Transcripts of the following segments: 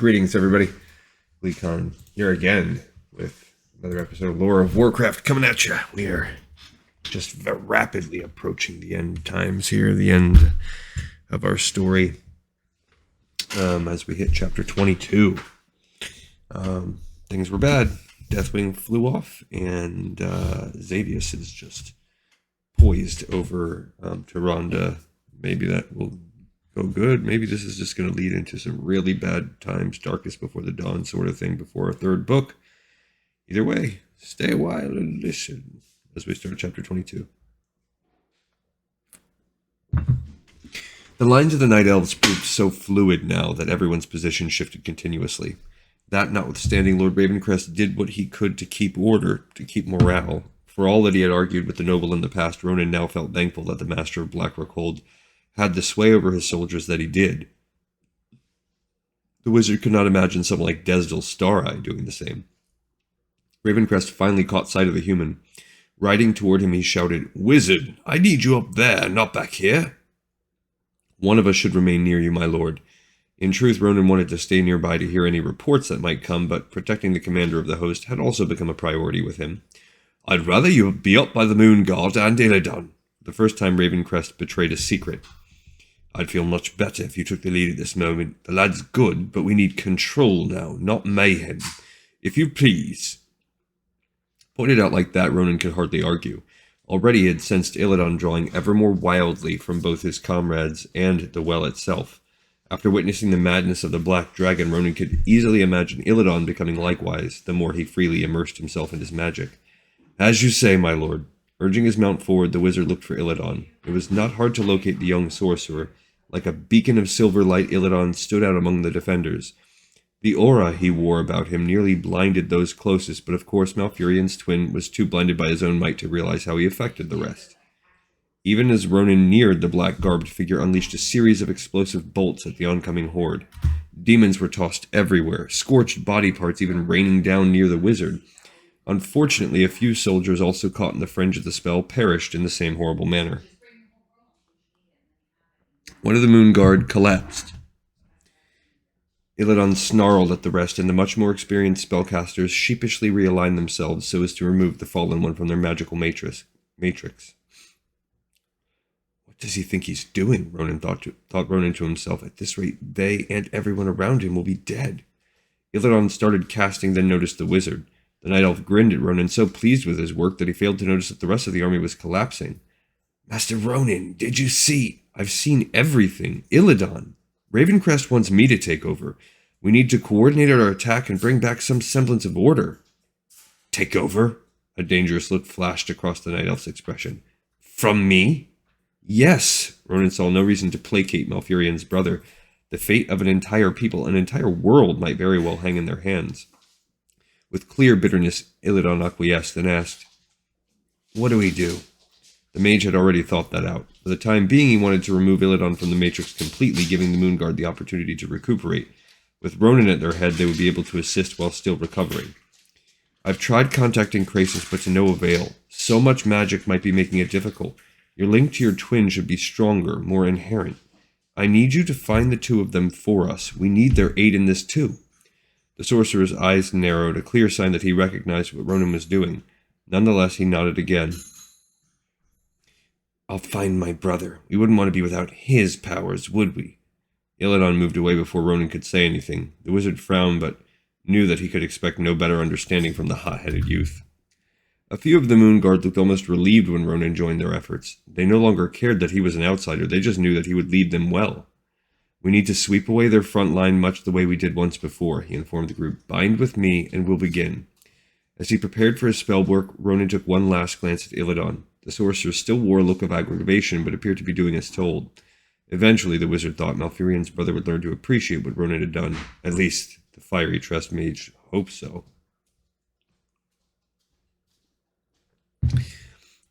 Greetings, everybody. Lee here again with another episode of Lore of Warcraft coming at you. We are just rapidly approaching the end times here, the end of our story as we hit chapter 22. Things were bad. Deathwing flew off, and Xavius is just poised over Tyrande. Maybe that will go good. Maybe this is just going to lead into some really bad times, darkest before the dawn sort of thing before our third book. Either way, stay a while and listen as we start chapter 22. The lines of the Night Elves proved so fluid now that everyone's position shifted continuously. That notwithstanding, Lord Ravencrest did what he could to keep order, to keep morale. For all that he had argued with the noble in the past, Ronan now felt thankful that the Master of Blackrock had the sway over his soldiers that he did. The wizard could not imagine someone like Desdal Stareye doing the same. Ravencrest finally caught sight of the human. Riding toward him, he shouted, "Wizard, I need you up there, not back here." "One of us should remain near you, my lord." In truth, Ronan wanted to stay nearby to hear any reports that might come, but protecting the commander of the host had also become a priority with him. "I'd rather you be up by the Moon God and Illidan." The first time Ravencrest betrayed a secret. "I'd feel much better if you took the lead at this moment. The lad's good, but we need control now, not mayhem. If you please." Pointed out like that, Ronan could hardly argue. Already he had sensed Illidan drawing ever more wildly from both his comrades and the well itself. After witnessing the madness of the Black Dragon, Ronan could easily imagine Illidan becoming likewise, the more he freely immersed himself in his magic. "As you say, my lord." Urging his mount forward, the wizard looked for Illidan. It was not hard to locate the young sorcerer. Like a beacon of silver light, Illidan stood out among the defenders. The aura he wore about him nearly blinded those closest, but of course Malfurion's twin was too blinded by his own might to realize how he affected the rest. Even as Ronan neared, the black-garbed figure unleashed a series of explosive bolts at the oncoming horde. Demons were tossed everywhere, scorched body parts even raining down near the wizard. Unfortunately, a few soldiers also caught in the fringe of the spell perished in the same horrible manner. One of the Moon Guard collapsed. Illidan snarled at the rest, and the much more experienced spellcasters sheepishly realigned themselves so as to remove the fallen one from their magical matrix. What does he think he's doing? Ronan thought Ronan to himself. At this rate, they and everyone around him will be dead. Illidan started casting, then noticed the wizard. The Night Elf grinned at Ronan, so pleased with his work that he failed to notice that the rest of the army was collapsing. "Master Ronan, did you see?" "I've seen everything. Illidan. Ravencrest wants me to take over. We need to coordinate our attack and bring back some semblance of order." "Take over?" A dangerous look flashed across the Night Elf's expression. "From me?" "Yes." Ronan saw no reason to placate Malfurion's brother. The fate of an entire people, an entire world, might very well hang in their hands. With clear bitterness, Illidan acquiesced and asked, "What do we do?" The mage had already thought that out. For the time being, he wanted to remove Illidan from the Matrix completely, giving the Moon Guard the opportunity to recuperate. With Ronan at their head, they would be able to assist while still recovering. "I've tried contacting Krasis, but to no avail. So much magic might be making it difficult. Your link to your twin should be stronger, more inherent. I need you to find the two of them for us. We need their aid in this too." The sorcerer's eyes narrowed, a clear sign that he recognized what Ronan was doing. Nonetheless, he nodded again. "I'll find my brother. We wouldn't want to be without his powers, would we?" Illidan moved away before Ronan could say anything. The wizard frowned, but knew that he could expect no better understanding from the hot-headed youth. A few of the Moon Guard looked almost relieved when Ronan joined their efforts. They no longer cared that he was an outsider, they just knew that he would lead them well. "We need to sweep away their front line much the way we did once before," he informed the group. "Bind with me, and we'll begin." As he prepared for his spell work, Ronan took one last glance at Illidan. The sorcerer still wore a look of aggravation, but appeared to be doing as told. Eventually, the wizard thought, Malfurion's brother would learn to appreciate what Ronan had done. At least, the fiery trust mage hoped so.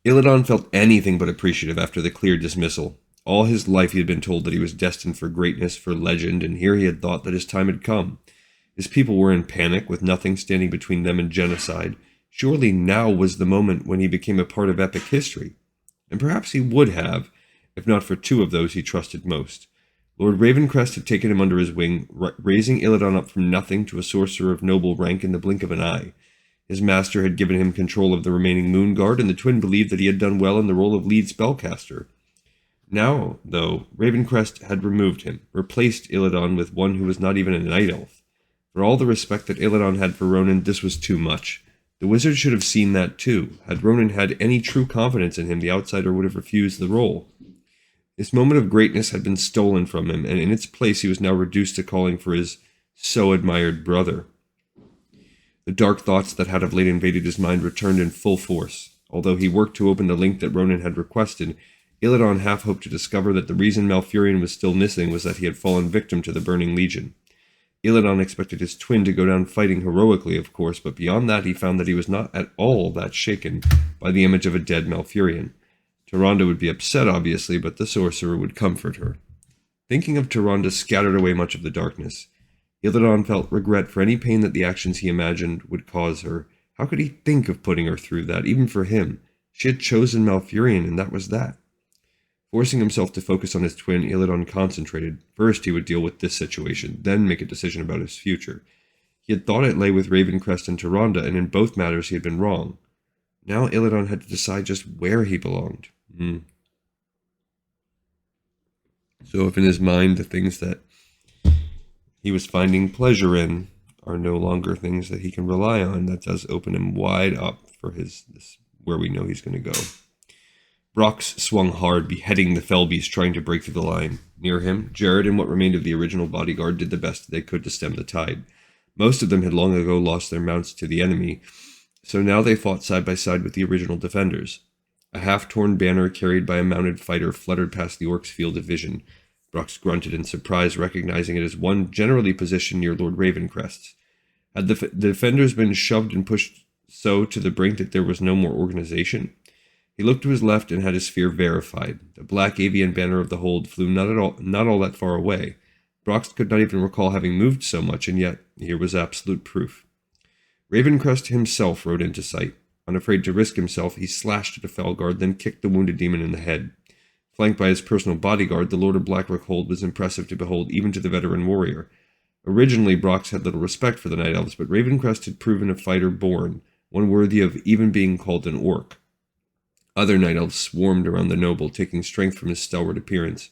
Illidan felt anything but appreciative after the clear dismissal. All his life he had been told that he was destined for greatness, for legend, and here he had thought that his time had come. His people were in panic, with nothing standing between them and genocide. Surely now was the moment when he became a part of epic history. And perhaps he would have, if not for two of those he trusted most. Lord Ravencrest had taken him under his wing, raising Illidan up from nothing to a sorcerer of noble rank in the blink of an eye. His master had given him control of the remaining Moon Guard, and the twin believed that he had done well in the role of lead spellcaster. Now, though, Ravencrest had removed him, replaced Illidan with one who was not even a night elf. For all the respect that Illidan had for Ronan, this was too much. The wizard should have seen that too. Had Ronan had any true confidence in him, the outsider would have refused the role. This moment of greatness had been stolen from him, and in its place he was now reduced to calling for his so-admired brother. The dark thoughts that had of late invaded his mind returned in full force. Although he worked to open the link that Ronan had requested, Illidan half hoped to discover that the reason Malfurion was still missing was that he had fallen victim to the Burning Legion. Illidan expected his twin to go down fighting heroically, of course, but beyond that he found that he was not at all that shaken by the image of a dead Malfurion. Tyrande would be upset, obviously, but the sorcerer would comfort her. Thinking of Tyrande scattered away much of the darkness. Illidan felt regret for any pain that the actions he imagined would cause her. How could he think of putting her through that, even for him? She had chosen Malfurion, and that was that. Forcing himself to focus on his twin, Illidan concentrated. First he would deal with this situation, then make a decision about his future. He had thought it lay with Ravencrest and Tyrande, and in both matters he had been wrong. Now Illidan had to decide just where he belonged. So if in his mind the things that he was finding pleasure in are no longer things that he can rely on, that does open him wide up for where we know he's going to go. Brox swung hard, beheading the fell beast trying to break through the line. Near him, Jared and what remained of the original bodyguard did the best they could to stem the tide. Most of them had long ago lost their mounts to the enemy, so now they fought side by side with the original defenders. A half-torn banner carried by a mounted fighter fluttered past the orcs' field of vision. Brox grunted in surprise, recognizing it as one generally positioned near Lord Ravencrest's. Had the defenders been shoved and pushed so to the brink that there was no more organization? He looked to his left and had his fear verified. The black avian banner of the hold flew not all that far away. Brox could not even recall having moved so much, and yet here was absolute proof. Ravencrest himself rode into sight. Unafraid to risk himself, he slashed at a Felguard, then kicked the wounded demon in the head. Flanked by his personal bodyguard, the Lord of Blackrock Hold was impressive to behold even to the veteran warrior. Originally, Brox had little respect for the Night Elves, but Ravencrest had proven a fighter born, one worthy of even being called an orc. Other Night Elves swarmed around the noble, taking strength from his stalwart appearance.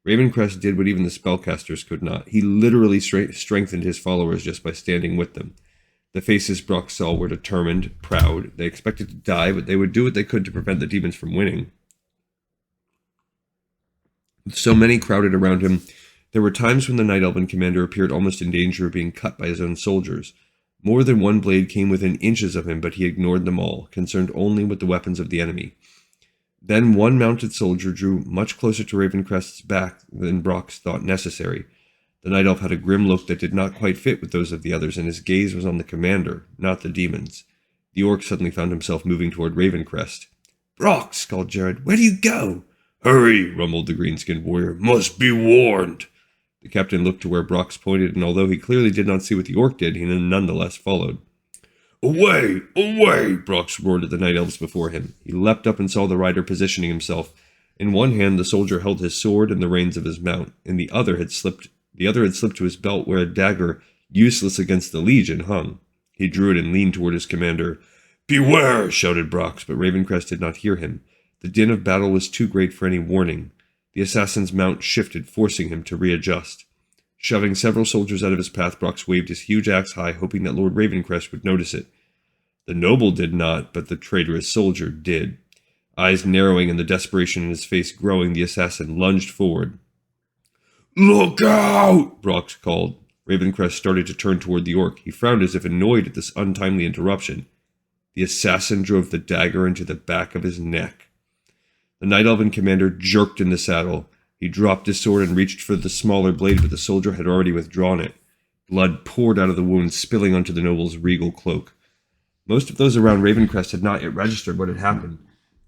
Ravencrest did what even the spellcasters could not. He literally strengthened his followers just by standing with them. The faces Brock saw were determined, proud. They expected to die, but they would do what they could to prevent the demons from winning. With so many crowded around him, there were times when the Night Elven commander appeared almost in danger of being cut by his own soldiers. More than one blade came within inches of him, but he ignored them all, concerned only with the weapons of the enemy. Then one mounted soldier drew much closer to Ravencrest's back than Brox thought necessary. The Night Elf had a grim look that did not quite fit with those of the others, and his gaze was on the commander, not the demons. The orc suddenly found himself moving toward Ravencrest. "Brox!" called Jared. "Where do you go?" "Hurry!" rumbled the green-skinned warrior. "Must be warned!" The captain looked to where Brox pointed, and although he clearly did not see what the orc did, he nonetheless followed. "Away! Away!" Brox roared at the Night Elves before him. He leapt up and saw the rider positioning himself. In one hand the soldier held his sword and the reins of his mount, and the other had slipped to his belt where a dagger, useless against the Legion, hung. He drew it and leaned toward his commander. "Beware!" shouted Brox, but Ravencrest did not hear him. The din of battle was too great for any warning. The assassin's mount shifted, forcing him to readjust. Shoving several soldiers out of his path, Brox waved his huge axe high, hoping that Lord Ravencrest would notice it. The noble did not, but the traitorous soldier did. Eyes narrowing and the desperation in his face growing, the assassin lunged forward. "Look out!" Brox called. Ravencrest started to turn toward the orc. He frowned as if annoyed at this untimely interruption. The assassin drove the dagger into the back of his neck. The Night Elven commander jerked in the saddle. He dropped his sword and reached for the smaller blade, but the soldier had already withdrawn it. Blood poured out of the wound, spilling onto the noble's regal cloak. Most of those around Ravencrest had not yet registered what had happened.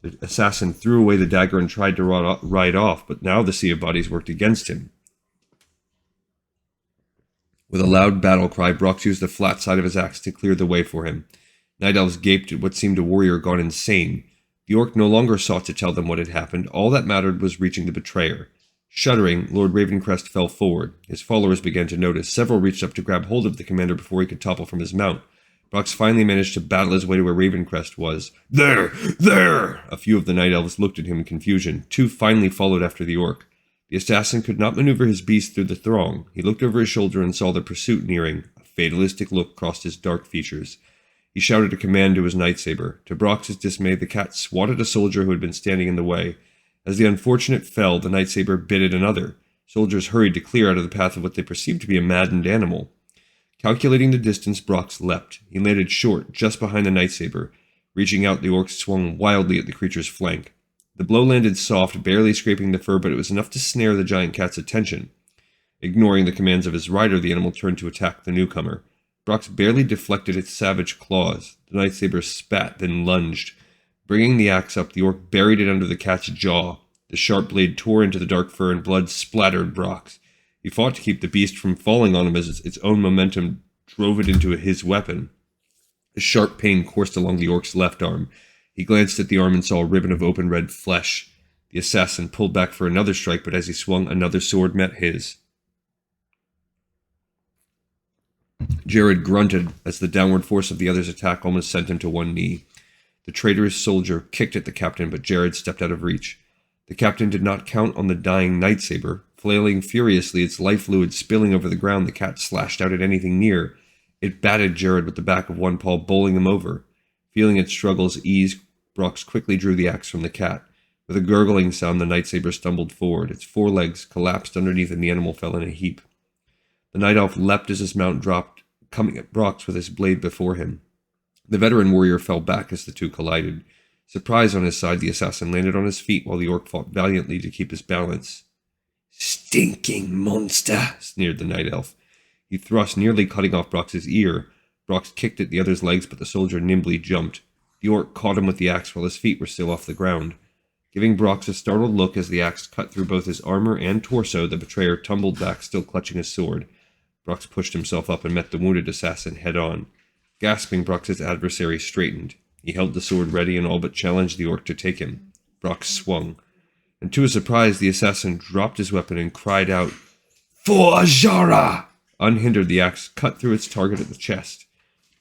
The assassin threw away the dagger and tried to ride off, but now the sea of bodies worked against him. With a loud battle cry, Brox used the flat side of his axe to clear the way for him. Night Elves gaped at what seemed a warrior gone insane. The orc no longer sought to tell them what had happened. All that mattered was reaching the betrayer. Shuddering, Lord Ravencrest fell forward. His followers began to notice. Several reached up to grab hold of the commander before he could topple from his mount. Brox finally managed to battle his way to where Ravencrest was. There! There! A few of the night elves looked at him in confusion. Two finally followed after the orc. The assassin could not maneuver his beast through the throng. He looked over his shoulder and saw the pursuit nearing. A fatalistic look crossed his dark features. He shouted a command to his lightsaber. To Brox's dismay, the cat swatted a soldier who had been standing in the way. As the unfortunate fell, the lightsaber bitted another. Soldiers hurried to clear out of the path of what they perceived to be a maddened animal. Calculating the distance, Brox leapt. He landed short, just behind the lightsaber. Reaching out, the orc swung wildly at the creature's flank. The blow landed soft, barely scraping the fur, but it was enough to snare the giant cat's attention. Ignoring the commands of his rider, the animal turned to attack the newcomer. Brox barely deflected its savage claws. The lightsaber spat, then lunged. Bringing the axe up, the orc buried it under the cat's jaw. The sharp blade tore into the dark fur and blood splattered Brox. He fought to keep the beast from falling on him as its own momentum drove it into his weapon. A sharp pain coursed along the orc's left arm. He glanced at the arm and saw a ribbon of open red flesh. The assassin pulled back for another strike, but as he swung, another sword met his. Jared grunted as the downward force of the other's attack almost sent him to one knee. The traitorous soldier kicked at the captain, but Jared stepped out of reach. The captain did not count on the dying lightsaber. Flailing furiously, its life fluid spilling over the ground, the cat slashed out at anything near. It batted Jared with the back of one paw, bowling him over. Feeling its struggles ease, Brox quickly drew the axe from the cat. With a gurgling sound, the lightsaber stumbled forward. Its forelegs collapsed underneath, and the animal fell in a heap. The night elf leapt as his mount dropped, coming at Brox with his blade before him. The veteran warrior fell back as the two collided. Surprised on his side, the assassin landed on his feet while the orc fought valiantly to keep his balance. "Stinking monster!" sneered the night elf. He thrust, nearly cutting off Brox's ear. Brox kicked at the other's legs, but the soldier nimbly jumped. The orc caught him with the axe while his feet were still off the ground. Giving Brox a startled look as the axe cut through both his armor and torso, the betrayer tumbled back, still clutching his sword. Brox pushed himself up and met the wounded assassin head-on. Gasping, Brox's adversary straightened. He held the sword ready and all but challenged the orc to take him. Brox swung. And to his surprise, the assassin dropped his weapon and cried out, "For Ajara!" Unhindered, the axe cut through its target at the chest.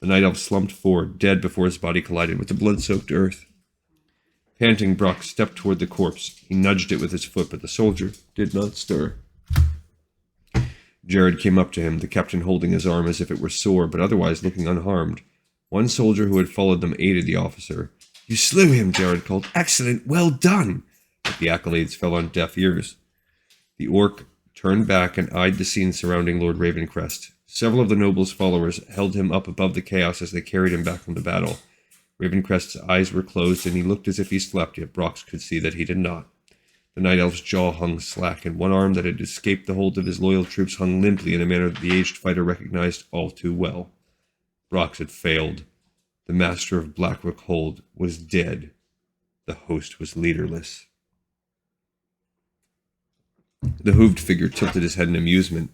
The night elf slumped forward, dead before his body collided with the blood-soaked earth. Panting, Brox stepped toward the corpse. He nudged it with his foot, but the soldier did not stir. Jared came up to him, the captain holding his arm as if it were sore, but otherwise looking unharmed. One soldier who had followed them aided the officer. "You slew him," Jared called. "Excellent, well done!" But the accolades fell on deaf ears. The orc turned back and eyed the scene surrounding Lord Ravencrest. Several of the noble's followers held him up above the chaos as they carried him back from the battle. Ravencrest's eyes were closed, and he looked as if he slept, yet Brox could see that he did not. The night elf's jaw hung slack, and one arm that had escaped the hold of his loyal troops hung limply in a manner that the aged fighter recognized all too well. Brox had failed. The master of Blackrock Hold was dead. The host was leaderless. The hooved figure tilted his head in amusement.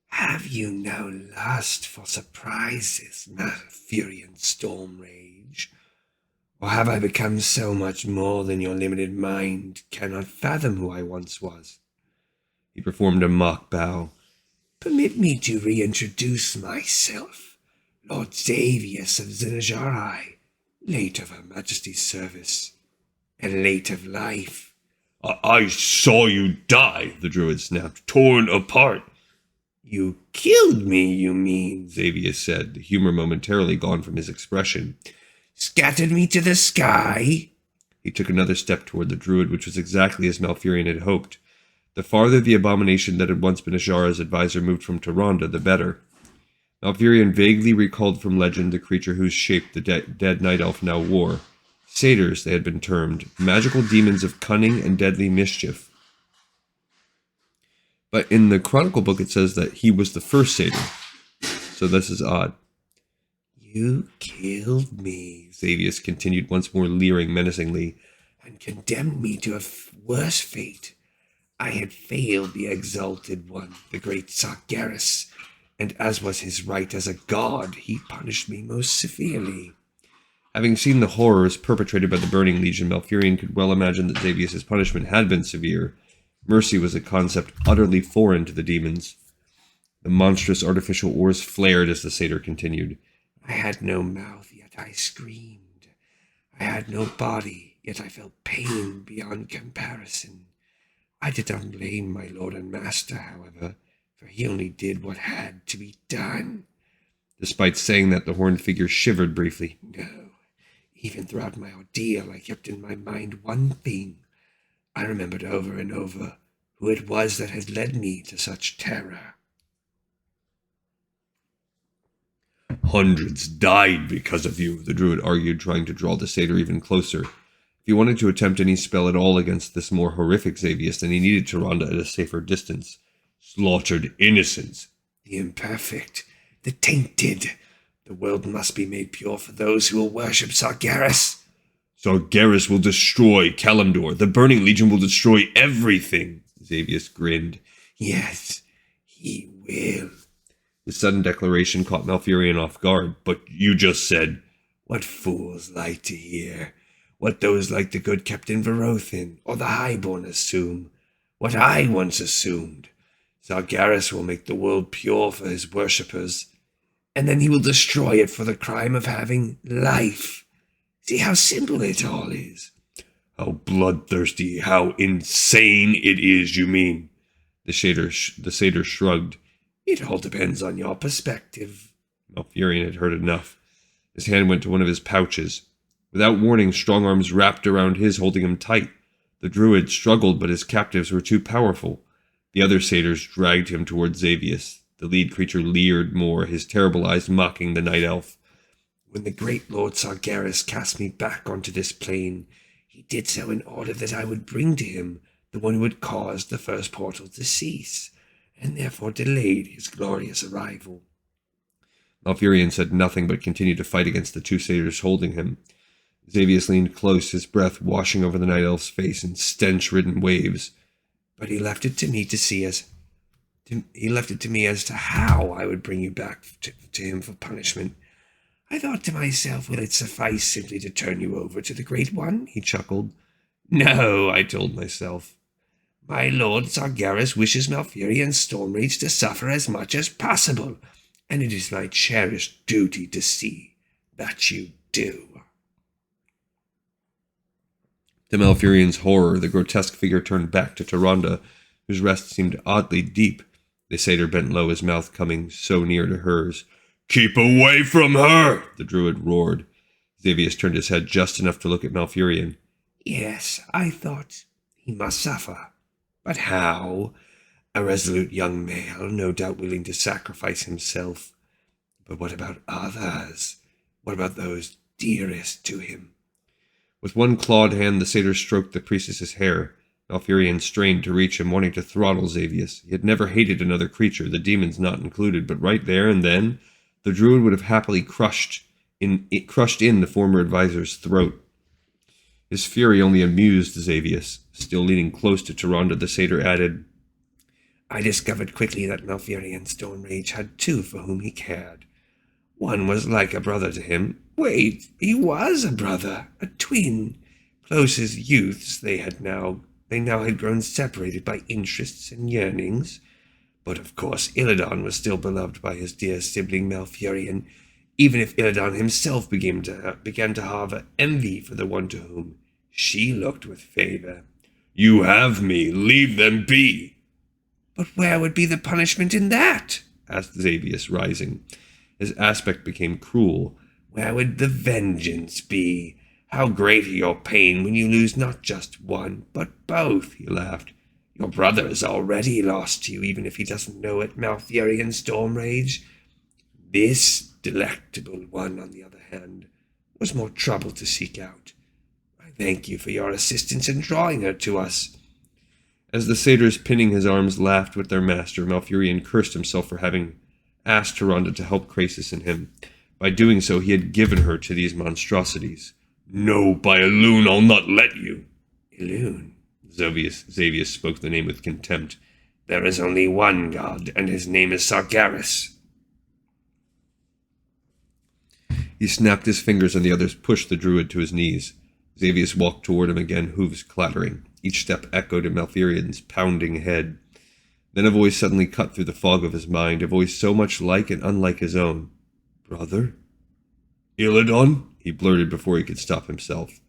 "Have you no lust for surprises, fury and storm rage? Or have I become so much more than your limited mind cannot fathom who I once was?" He performed a mock bow. "Permit me to reintroduce myself. Lord Xavius of Zinajari, late of Her Majesty's service, and late of life." I saw you die," the druid snapped, "torn apart." "You killed me, you mean," Xavius said, the humor momentarily gone from his expression. "Scattered me to the sky?" He took another step toward the druid, which was exactly as Malfurion had hoped. The farther the abomination that had once been Ajara's advisor moved from Tyrande, the better. Malfurion vaguely recalled from legend the creature whose shape the dead night elf now wore. Satyrs, they had been termed, magical demons of cunning and deadly mischief. But in the Chronicle book it says that he was the first satyr. So this is odd. "You killed me," Xavius continued, once more leering menacingly, "and condemned me to a worse fate. I had failed the exalted one, the great Sargeras, and as was his right as a god, he punished me most severely." Having seen the horrors perpetrated by the Burning Legion, Malfurion could well imagine that Xavius' punishment had been severe. Mercy was a concept utterly foreign to the demons. The monstrous artificial oars flared as the satyr continued. I had no mouth, yet I screamed. I had no body, yet I felt pain beyond comparison. I did not blame my lord and master, however, for he only did what had to be done. Despite saying that, the horned figure shivered briefly. No, even throughout my ordeal, I kept in my mind one thing. I remembered over and over who it was that had led me to such terror. Hundreds died because of you, the druid argued, trying to draw the satyr even closer. If he wanted to attempt any spell at all against this more horrific Xavius, then he needed Tyrande at a safer distance. Slaughtered innocents. The imperfect. The tainted. The world must be made pure for those who will worship Sargeras. Sargeras will destroy Kalimdor. The Burning Legion will destroy everything. Xavius grinned. Yes, he will. His sudden declaration caught Malfurion off guard. But you just said, what fools like to hear. What those like the good Captain Verothin or the Highborn assume. What I once assumed. Sargeras will make the world pure for his worshippers, and then he will destroy it for the crime of having life. See how simple it all is. How bloodthirsty, how insane it is, you mean? The satyr shrugged. It all depends on your perspective. Malfurion had heard enough. His hand went to one of his pouches. Without warning, strong arms wrapped around his, holding him tight. The druid struggled, but his captives were too powerful. The other satyrs dragged him toward Xavius. The lead creature leered more, his terrible eyes mocking the night elf. When the great Lord Sargeras cast me back onto this plane, he did so in order that I would bring to him the one who had caused the first portal to cease, and therefore delayed his glorious arrival. Malfurion said nothing, but continued to fight against the two satyrs holding him. Xavius leaned close, his breath washing over the night elf's face in stench-ridden waves. But he left it to me as to how I would bring you back to him for punishment. I thought to myself, will it suffice simply to turn you over to the Great One? He chuckled. No, I told myself. My lord Sargeras wishes Malfurion's Stormrage to suffer as much as possible, and it is my cherished duty to see that you do. To Malfurion's horror, the grotesque figure turned back to Tyrande, whose rest seemed oddly deep. The satyr bent low, his mouth coming so near to hers. Keep away from her! The druid roared. Xavius turned his head just enough to look at Malfurion. Yes, I thought he must suffer. But how? A resolute young male, no doubt willing to sacrifice himself. But what about others? What about those dearest to him? With one clawed hand, the satyr stroked the priestess's hair. Malfurion strained to reach him, wanting to throttle Xavius. He had never hated another creature, the demons not included, but right there and then, the druid would have happily crushed in the former advisor's throat. His fury only amused Xavius. Still leaning close to Tyrande, the satyr added, I discovered quickly that Malfurion's Stormrage had two for whom he cared. One was like a brother to him. Wait, he was a brother, a twin. Close as youths, they now had grown separated by interests and yearnings. But of course Illidan was still beloved by his dear sibling Malfurion, even if Illidan himself began to harbour envy for the one to whom she looked with favour. You have me, leave them be. But where would be the punishment in that? Asked Xavius, rising. His aspect became cruel. Where would the vengeance be? How great your pain when you lose not just one, but both, he laughed. Your brother is already lost to you, even if he doesn't know it, Malfurion Stormrage. This delectable one, on the other hand, was more trouble to seek out. I thank you for your assistance in drawing her to us. As the satyrs pinning his arms laughed with their master, Malfurion cursed himself for having asked Tyrande to help Krasis and him. By doing so, he had given her to these monstrosities. No, by Elune, I'll not let you. Elune? Xavius spoke the name with contempt. There is only one god, and his name is Sargeras. He snapped his fingers, and the others pushed the druid to his knees. Xavius walked toward him again, hooves clattering. Each step echoed in Malfurion's pounding head. Then a voice suddenly cut through the fog of his mind, a voice so much like and unlike his own. "Brother?" "Illidan?" he blurted before he could stop himself.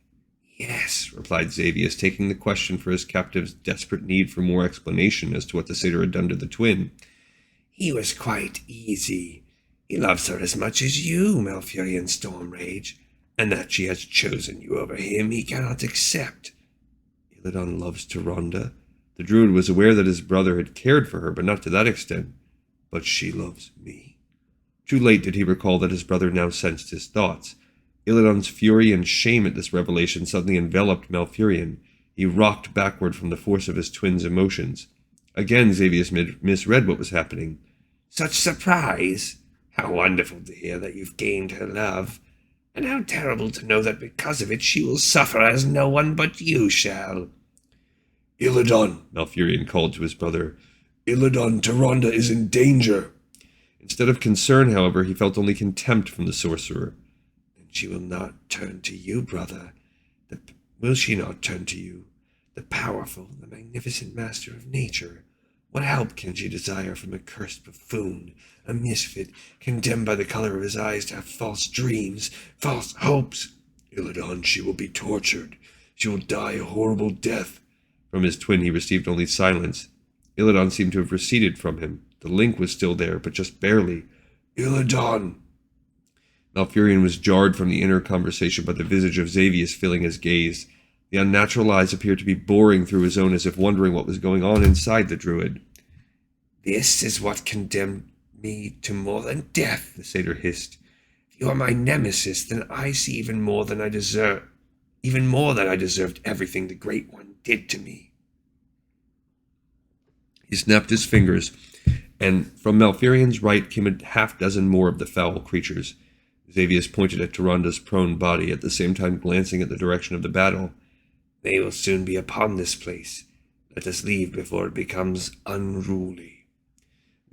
"Yes," replied Xavius, taking the question for his captive's desperate need for more explanation as to what the satyr had done to the twin. "He was quite easy. He loves her as much as you, Malfurion Stormrage, and that she has chosen you over him he cannot accept." "Illidan loves Tyrande." The druid was aware that his brother had cared for her, but not to that extent. "But she loves me." Too late did he recall that his brother now sensed his thoughts. Illidan's fury and shame at this revelation suddenly enveloped Malfurion. He rocked backward from the force of his twin's emotions. Again Xavius misread what was happening. "Such surprise! How wonderful to hear that you've gained her love, and how terrible to know that because of it she will suffer as no one but you shall." "Illidan," Malfurion called to his brother. "Illidan, Tyrande is in danger." Instead of concern, however, he felt only contempt from the sorcerer. "And she will not turn to you, brother. Will she not turn to you, the powerful, the magnificent master of nature? What help can she desire from a cursed buffoon, a misfit, condemned by the color of his eyes to have false dreams, false hopes? Illidan, she will be tortured. She will die a horrible death." From his twin he received only silence. Illidan seemed to have receded from him. The link was still there, but just barely. "Illidan!" Malfurion was jarred from the inner conversation by the visage of Xavius filling his gaze. The unnatural eyes appeared to be boring through his own as if wondering what was going on inside the druid. "This is what condemned me to more than death," the satyr hissed. "If you are my nemesis, then I see even more than I deserved everything the Great One did to me." He snapped his fingers, and from Malfurion's right came a half-dozen more of the foul creatures. Xavius pointed at Tyrande's prone body, at the same time glancing at the direction of the battle. "They will soon be upon this place. Let us leave before it becomes unruly."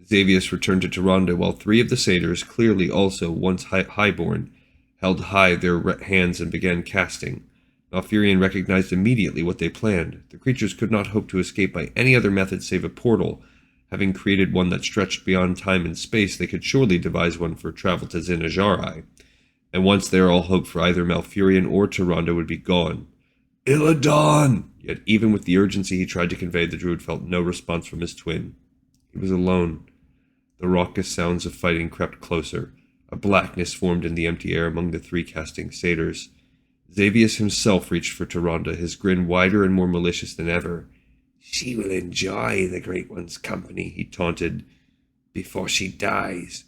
Xavius returned to Tyrande, while three of the satyrs, clearly also once highborn, held high their hands and began casting. Malfurion recognized immediately what they planned. The creatures could not hope to escape by any other method save a portal. Having created one that stretched beyond time and space, they could surely devise one for travel to Zinajari. And once there, all hope for either Malfurion or Tyrande would be gone. "Illidan!" Yet even with the urgency he tried to convey, the druid felt no response from his twin. He was alone. The raucous sounds of fighting crept closer. A blackness formed in the empty air among the three casting satyrs. Xavius himself reached for Tyrande, his grin wider and more malicious than ever. "She will enjoy the Great One's company," he taunted, "before she dies."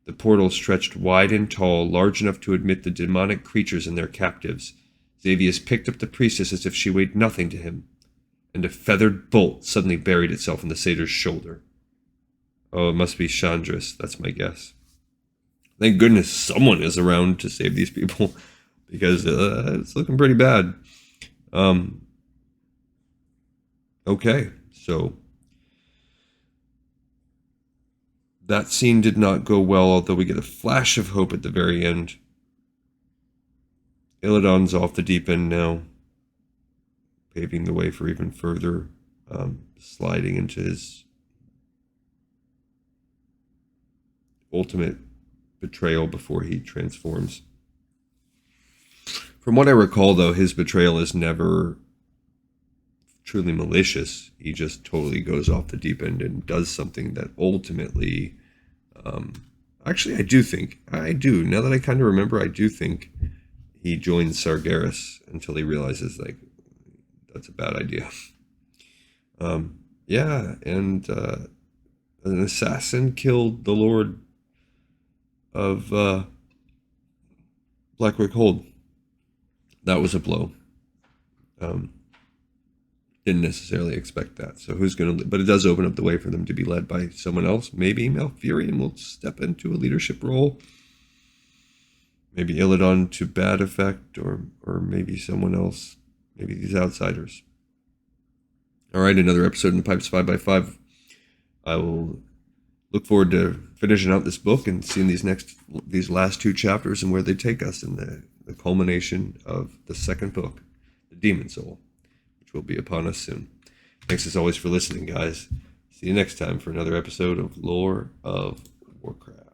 The portal stretched wide and tall, large enough to admit the demonic creatures and their captives. Xavius picked up the priestess as if she weighed nothing to him, and a feathered bolt suddenly buried itself in the satyr's shoulder. Oh, it must be Chandris, that's my guess. Thank goodness someone is around to save these people, because it's looking pretty bad. Okay, so that scene did not go well, although we get a flash of hope at the very end. Illidan's off the deep end now, paving the way for even further sliding into his ultimate betrayal before he transforms. From what I recall, though, his betrayal is never truly malicious. He just totally goes off the deep end and does something that ultimately... actually, I do. Now that I kind of remember, I do think he joins Sargeras until he realizes, like, that's a bad idea. Yeah, and an assassin killed the Lord of Blackwick Hold. That was a blow. Didn't necessarily expect that. So who's going to... But it does open up the way for them to be led by someone else. Maybe Malfurion will step into a leadership role. Maybe Illidan to bad effect, or maybe someone else. Maybe these outsiders. All right, another episode in the Pipes 5x5. I will look forward to finishing out this book and seeing these last two chapters and where they take us in the culmination of the second book, The Demon Soul, which will be upon us soon. Thanks as always for listening, guys. See you next time for another episode of Lore of Warcraft.